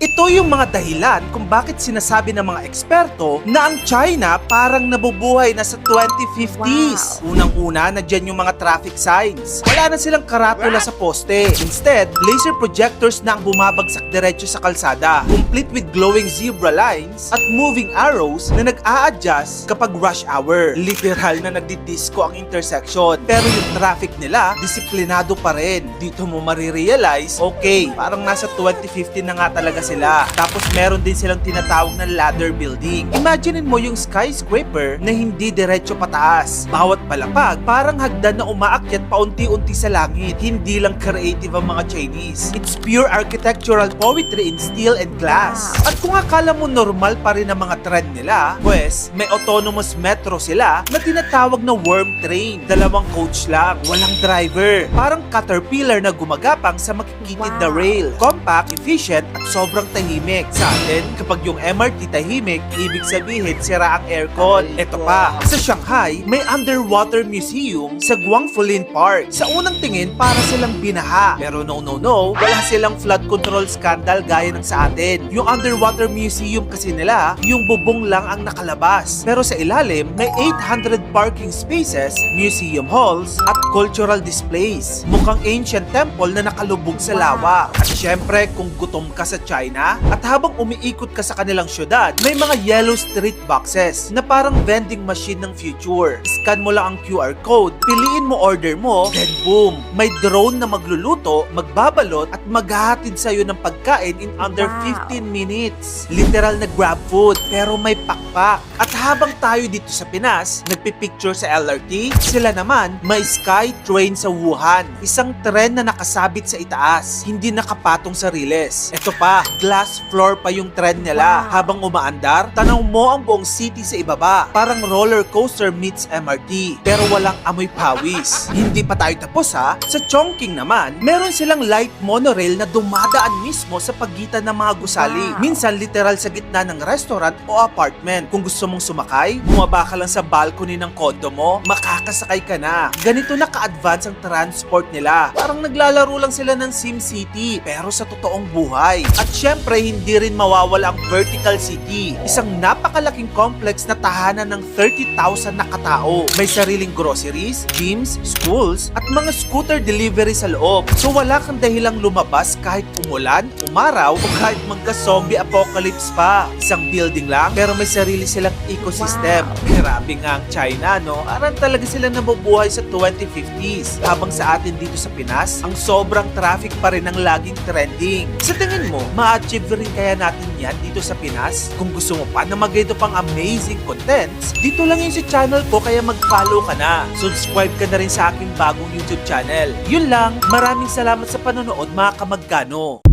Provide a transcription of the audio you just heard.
Ito yung mga dahilan kung bakit sinasabi ng mga eksperto na ang China parang nabubuhay na sa 2050s. Unang-una, nandiyan yung mga traffic signs. Wala na silang karatula sa poste. Instead, laser projectors na ang bumabagsak diretso sa kalsada, complete with glowing zebra lines at moving arrows na nag-a-adjust kapag rush hour. Literal na nagdidisco ang intersection. Pero yung traffic nila, disiplinado pa rin. Dito mo marirealize, okay, parang nasa 2050 na nga talaga sila. Tapos meron din silang tinatawag na ladder building. Imaginein mo yung skyscraper na hindi diretso pataas. Bawat palapag parang hagdan na umaakyat paunti-unti sa langit. Hindi lang creative ang mga Chinese. It's pure architectural poetry in steel and glass. At kung akala mo normal pa rin ang mga trend nila, pues may autonomous metro sila na tinatawag na worm train. Dalawang coach lang, walang driver. Parang caterpillar na gumagapang sa makikitid na rail. Compact, efficient at sobrang tahimik. Sa atin, kapag yung MRT tahimik, ibig sabihin sira ang aircon. Ito pa, sa Shanghai, may underwater museum sa Guangfulin Park. Sa unang tingin, para silang binaha. Pero no, wala silang flood control scandal gaya ng sa atin. Yung underwater museum kasi nila, yung bubong lang ang nakalabas. Pero sa ilalim, may 800 parking spaces, museum halls, at cultural displays. Mukhang ancient temple na nakalubog sa lawa. At syempre, kung gutom ka sa China, at habang umiikot ka sa kanilang syudad, may mga yellow street boxes na parang vending machine ng future. Scan mo lang ang QR code, piliin mo order mo, then boom! May drone na magluluto, magbabalot, at maghahatid sa'yo ng pagkain in under 15 minutes. Literal na grab food, pero may pakpak. At habang tayo dito sa Pinas, nagpipicture sa LRT, sila naman may sky train sa Wuhan. Isang tren na nakasabit sa itaas, hindi nakapatong sa riles. Ito pa, glass floor pa yung tren nila. Habang umaandar, tanaw mo ang buong city sa ibaba. Parang roller coaster meets MRT, pero walang amoy pawis. Hindi pa tayo tapos ha. Sa Chongqing naman, meron silang light monorail na dumadaan mismo sa pagitan ng mga gusali. Minsan literal sa gitna ng restaurant o apartment. Kung gusto mong sumakay, bumaba ka lang sa balcony ng kondo mo, makakasakay ka na. Ganito na ka-advance ang transport nila. Parang naglalaro lang sila ng SimCity, pero sa totoong buhay. At syempre, hindi rin mawawala ang Vertical City. Isang napakalaking complex na tahanan ng 30,000 na katao. May sariling groceries, gyms, schools, at mga scooter delivery sa loob. So wala kang dahilang lumabas kahit umulan, umaraw, o kahit magka-zombie apocalypse pa. Isang building lang, pero may sarili silang ecosystem. Grabe nga ang China, no? Parang talaga sila nabubuhay sa 2050s. Habang sa atin dito sa Pinas, ang sobrang traffic pa rin ang laging trending. Sa tingin mo, ma-achieve rin kaya natin yan dito sa Pinas? Kung gusto mo pa na mag-ito pang amazing contents, dito lang yun sa channel ko, kaya mag-follow ka na. Subscribe ka na rin sa aking bagong YouTube channel. Yun lang, maraming salamat sa panonood mga kamagkano.